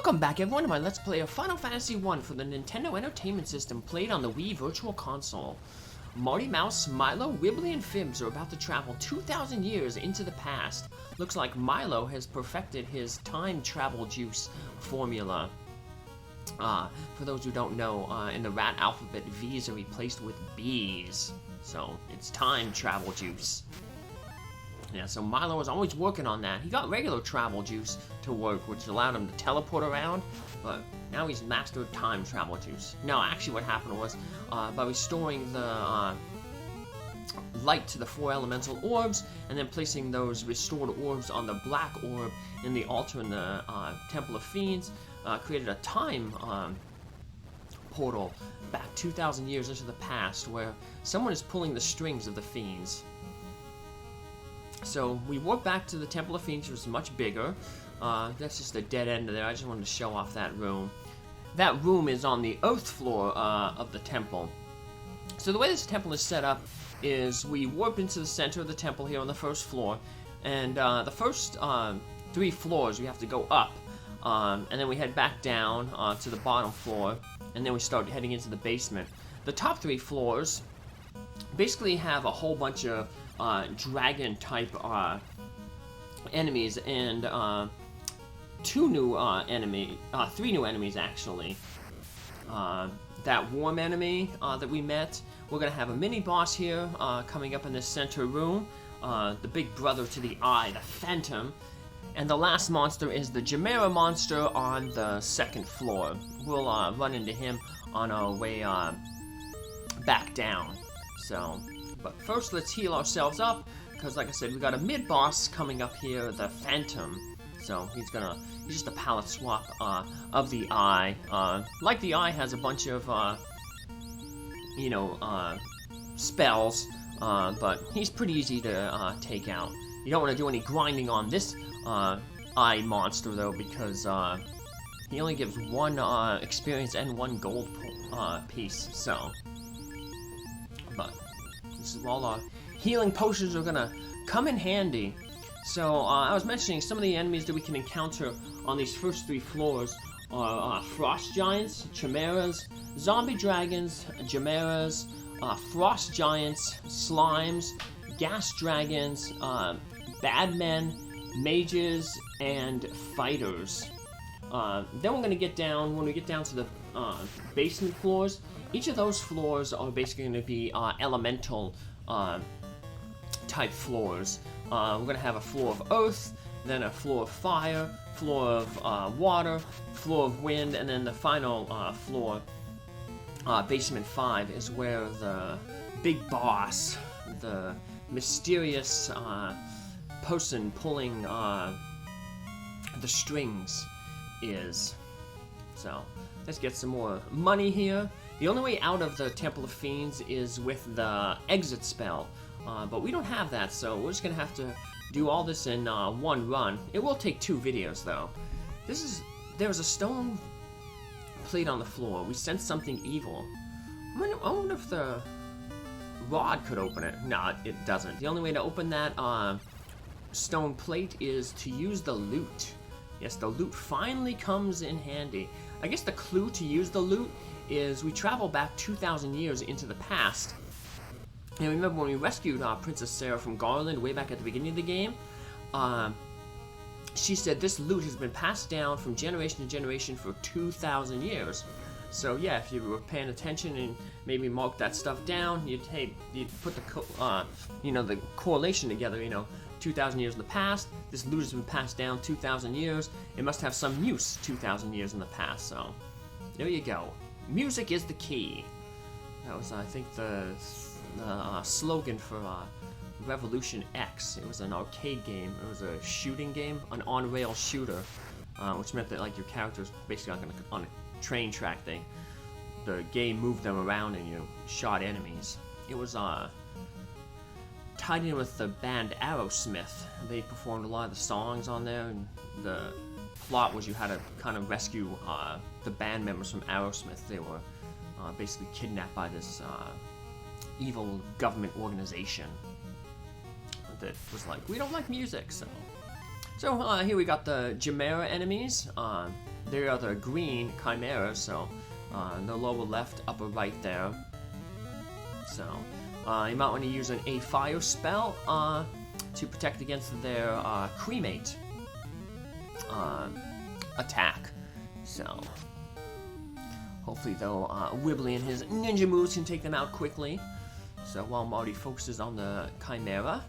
Welcome back everyone to my Let's Play of Final Fantasy I for the Nintendo Entertainment System played on the Wii Virtual Console. Marty Mouse, Milo, Wimbley, and Fibbs are about to travel 2,000 years into the past. Looks like Milo has perfected his time travel juice formula. For those who don't know, in the rat alphabet, V's are replaced with B's. So, it's time travel juice. Yeah, so Milo was always working on that. He got regular travel juice to work, which allowed him to teleport around, but now he's mastered time travel juice. No, actually what happened was, by restoring the light to the 4 elemental orbs, and then placing those restored orbs on the black orb in the altar in the Temple of Fiends, created a time portal back 2,000 years into the past, where someone is pulling the strings of the Fiends. So we warp back to the Temple of Fiends, which is much bigger. That's just a dead end there. I just wanted to show off that room. That room is on the earth floor of the temple. So the way this temple is set up is we warp into the center of the temple here on the first floor. And the first 3 floors we have to go up. And then we head back down to the bottom floor. And then we start heading into the basement. The top 3 floors basically have a whole bunch of dragon type enemies and 3 new enemies actually. That worm enemy that we met, we're gonna have a mini boss here coming up in this center room, the big brother to the eye, the Phantom, and the last monster is the Chimera monster on the 2nd floor. We'll run into him on our way back down. So, but first let's heal ourselves up, because like I said, we got a mid-boss coming up here, the Phantom. So he's just a palette swap of the Eye. Like the Eye has a bunch of, spells, but he's pretty easy to take out. You don't want to do any grinding on this Eye monster though, because he only gives 1 experience and 1 gold piece, so. But this is all our healing potions are gonna come in handy. So I was mentioning some of the enemies that we can encounter on these first 3 floors are frost giants, chimeras, zombie dragons, chimeras, frost giants, slimes, gas dragons, bad men, mages, and fighters. Then we're gonna get down, when we get down to the basement floors, each of those floors are basically going to be elemental type floors. We're going to have a floor of earth, then a floor of fire, floor of water, floor of wind, and then the final floor, basement 5, is where the big boss, the mysterious person pulling the strings is. So let's get some more money here. The only way out of the Temple of Fiends is with the exit spell, but we don't have that, so we're just gonna have to do all this in 1 run. It will take 2 videos though. There's a stone plate on the floor. We sense something evil. I wonder if the rod could open it. No, it doesn't. The only way to open that stone plate is to use the loot. Yes, the loot finally comes in handy. I guess the clue to use the loot is we travel back 2,000 years into the past. And remember when we rescued Princess Sarah from Garland way back at the beginning of the game, she said this loot has been passed down from generation to generation for 2,000 years. So yeah, if you were paying attention and maybe marked that stuff down, you'd put the correlation together. 2,000 years in the past, this loot has been passed down 2,000 years. It must have some use 2,000 years in the past. So there you go. Music is the key. That was, I think, the slogan for Revolution X. It was an arcade game. It was a shooting game, an on-rail shooter, which meant that like your characters basically on a train track. The game moved them around and you shot enemies. It was tied in with the band Aerosmith. They performed a lot of the songs on there, and the plot was you had to kind of rescue the band members from Aerosmith. They were basically kidnapped by this evil government organization that was like, we don't like music, so So here we got the Chimera enemies. They are the green chimeras, so the lower left, upper right there. So you might want to use a fire spell to protect against their cremate attack. So hopefully though, Wimbley and his ninja moves can take them out quickly. So while Marty focuses on the chimera,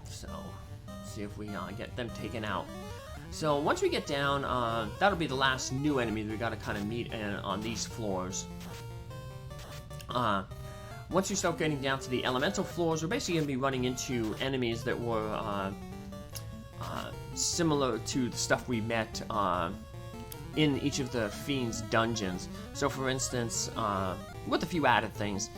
so see if we get them taken out. So once we get down, that'll be the last new enemy that we gotta kind of meet on these floors. Once we start getting down to the elemental floors, we're basically gonna be running into enemies that were similar to the stuff we met in each of the Fiends dungeons. So for instance, with a few added things.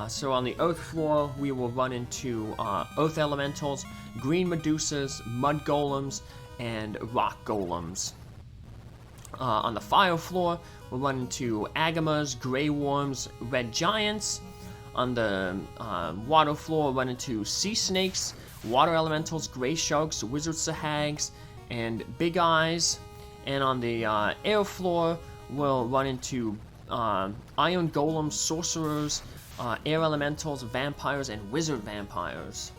So on the Earth floor, we will run into Earth Elementals, Green Medusas, Mud Golems, and Rock Golems. On the Fire floor, we'll run into Agamas, Grey Worms, Red Giants. On the Water floor, we'll run into Sea Snakes, Water Elementals, Grey Sharks, Wizard Sahags, and Big Eyes. And on the Air floor, we'll run into Iron Golems, Sorcerers, Air Elementals, Vampires, and Wizard Vampires.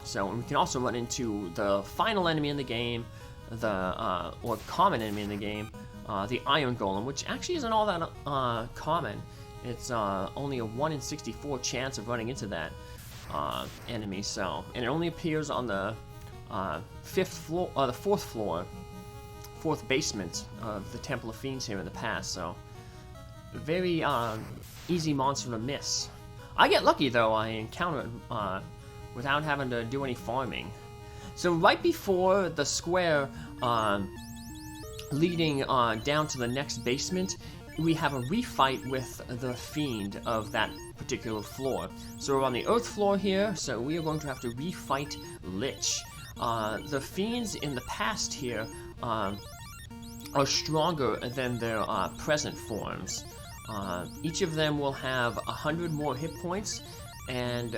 So we can also run into the final enemy in the game, or common enemy in the game, the Iron Golem, which actually isn't all that common. It's only a 1 in 64 chance of running into that enemy. So, and it only appears on the fourth basement of the Temple of Fiends here in the past. So, very easy monster to miss. I get lucky though; I encounter it without having to do any farming. So right before the square leading down to the next basement, we have a refight with the Fiend of that particular floor. So we're on the Earth floor here, so we are going to have to refight Lich. The Fiends in the past here are stronger than their present forms. Each of them will have 100 more hit points, and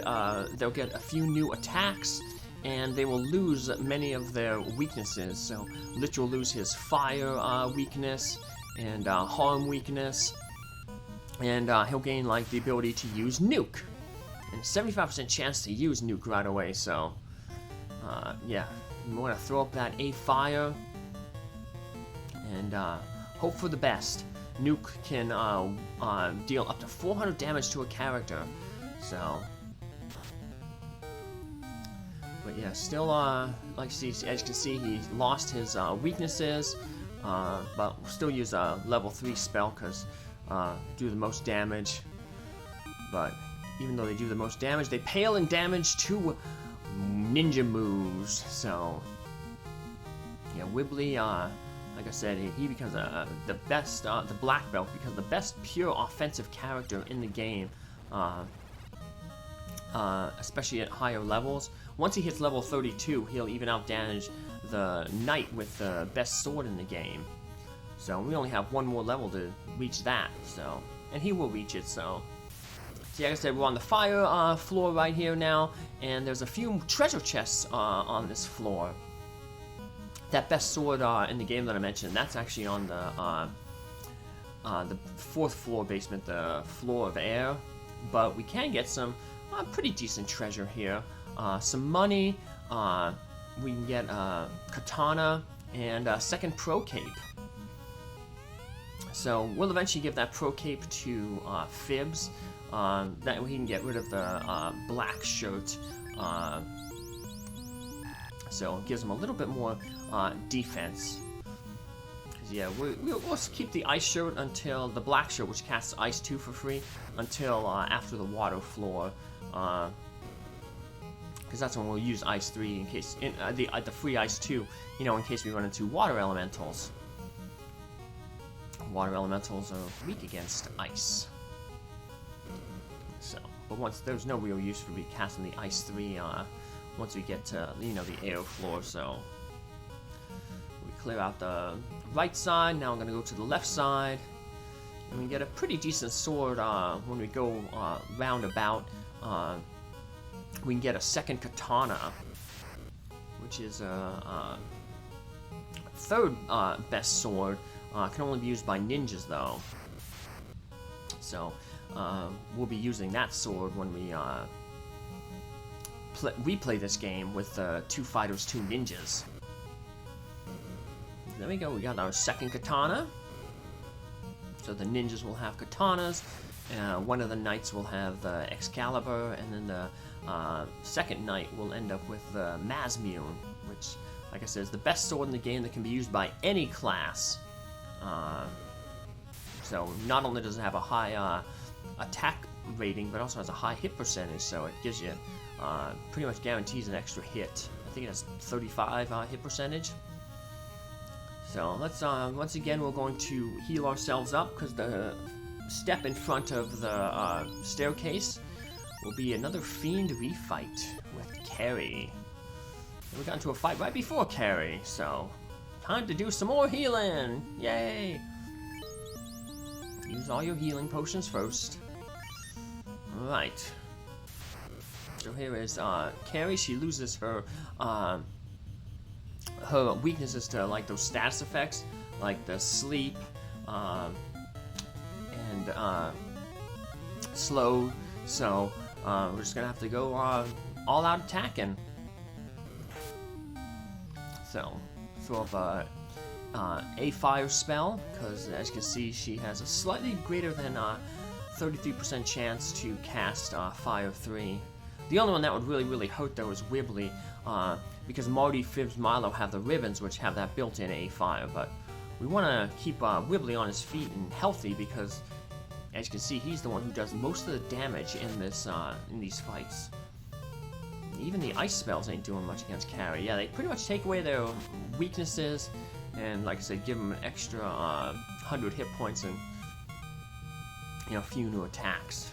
they'll get a few new attacks, and they will lose many of their weaknesses. So Lich will lose his fire weakness and harm weakness, and he'll gain like the ability to use nuke, and 75% chance to use nuke right away. So yeah, you want to throw up that A fire and hope for the best. Nuke can deal up to 400 damage to a character. So, but yeah, still, like as you can see, he lost his weaknesses, but we'll still use a level 3 spell because do the most damage. But even though they do the most damage, they pale in damage to ninja moves. So, yeah, Wimbley, like I said, he becomes the best, the black belt, becomes the best pure offensive character in the game. Especially at higher levels. Once he hits level 32, he'll even out-damage the Knight with the best sword in the game. So we only have one more level to reach that, so, and he will reach it, so. See, like I said, we're on the fire floor right here now, and there's a few treasure chests on this floor. That best sword in the game that I mentioned, that's actually on the 4th floor basement, the floor of air. But we can get some pretty decent treasure here. Some money, we can get a katana, and a second pro cape. So we'll eventually give that pro cape to Fibbs. That way he can get rid of the black shirt. So it gives him a little bit more defense. Yeah, we'll keep the ice shirt until the black shirt, which casts Ice 2 for free, until after the water floor, because that's when we'll use Ice 3 in case the free Ice 2, you know, in case we run into water elementals. Water elementals are weak against ice. So, but once there's no real use for recasting the Ice 3 once we get to, you know, the air floor. So we clear out the right side. Now I'm gonna go to the left side, and we get a pretty decent sword when we go roundabout. We can get a second katana. which is a third best sword. Can only be used by ninjas though. So we'll be using that sword when we replay this game with 2 fighters, 2 ninjas. There we go, we got our second katana. So the ninjas will have katanas, one of the knights will have the Excalibur, and then the second knight will end up with the Mazmune, which, like I said, is the best sword in the game that can be used by any class. So not only does it have a high attack rating, but also has a high hit percentage, so it gives you pretty much guarantees an extra hit. I think it has 35 hit percentage. So let's once again we're going to heal ourselves up because the step in front of the staircase will be another fiend refight with Carrie. We got into a fight right before Carrie, so time to do some more healing! Yay! Use all your healing potions first. Alright. So here is Carrie. She loses her her weaknesses to like those status effects, like the sleep and slow. So we're just gonna have to go all out attacking. So throw up a fire spell, because as you can see she has a slightly greater than 33% chance to cast Fire 3. The only one that would really hurt though is Wimbley, because Marty, Fibbs, Milo have the ribbons which have that built-in A fire, but we want to keep Wimbley on his feet and healthy because, as you can see, he's the one who does most of the damage in this in these fights. Even the ice spells ain't doing much against Carrie. Yeah, they pretty much take away their weaknesses and, like I said, give them an extra 100 hit points and, you know, a few new attacks.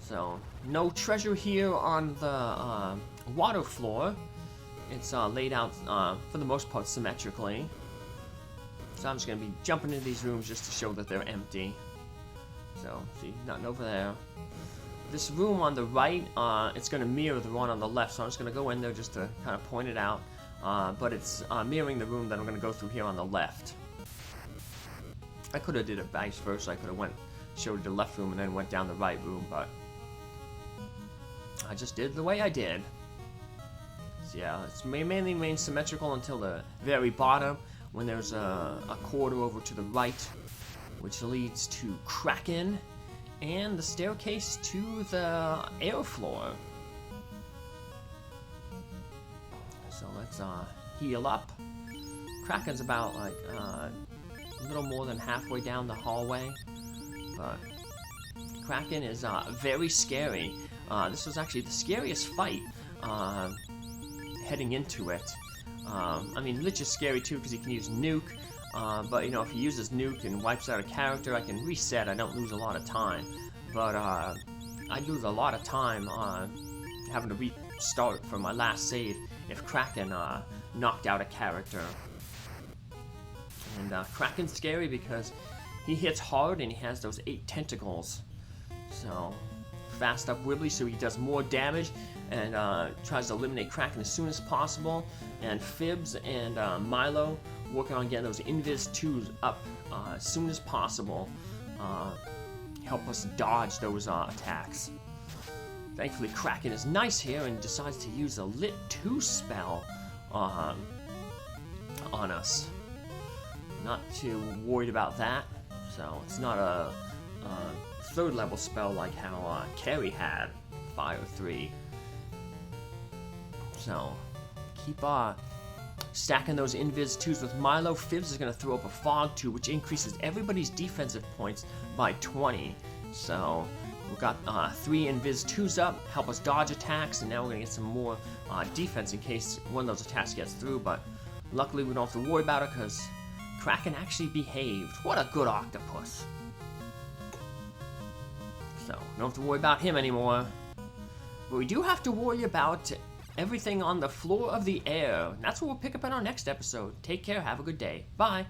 So, no treasure here on the water floor. It's laid out, for the most part, symmetrically. So I'm just going to be jumping into these rooms just to show that they're empty. So, see, nothing over there. This room on the right, it's going to mirror the one on the left, so I'm just going to go in there just to kind of point it out. But it's mirroring the room that I'm going to go through here on the left. I could have did it vice versa. I could have showed the left room and then went down the right room, but I just did the way I did. So yeah, it's mainly remains symmetrical until the very bottom, when there's a corridor over to the right, which leads to Kraken, and the staircase to the air floor. So let's heal up. Kraken's about like a little more than halfway down the hallway, but Kraken is very scary. This was actually the scariest fight heading into it. I mean, Lich is scary too because he can use nuke, but you know, if he uses nuke and wipes out a character, I can reset. I don't lose a lot of time, but I lose a lot of time having to restart from my last save if Kraken knocked out a character. And Kraken's scary because he hits hard and he has those 8 tentacles. So fast up Wimbley so he does more damage and tries to eliminate Kraken as soon as possible. And Fibbs and Milo working on getting those Invis 2s up as soon as possible. Help us dodge those attacks. Thankfully Kraken is nice here and decides to use a Lit 2 spell on us. Not too worried about that. So it's not a 3rd level spell like how Carrie had, Fire 3. So keep stacking those Invis 2s with Milo. Fibbs is going to throw up a Fog 2, which increases everybody's defensive points by 20. So we've got 3 Invis 2s up, help us dodge attacks, and now we're going to get some more defense in case one of those attacks gets through, but luckily we don't have to worry about it because Kraken actually behaved. What a good octopus. So, don't have to worry about him anymore. But we do have to worry about everything on the floor of the air. And that's what we'll pick up in our next episode. Take care, have a good day. Bye.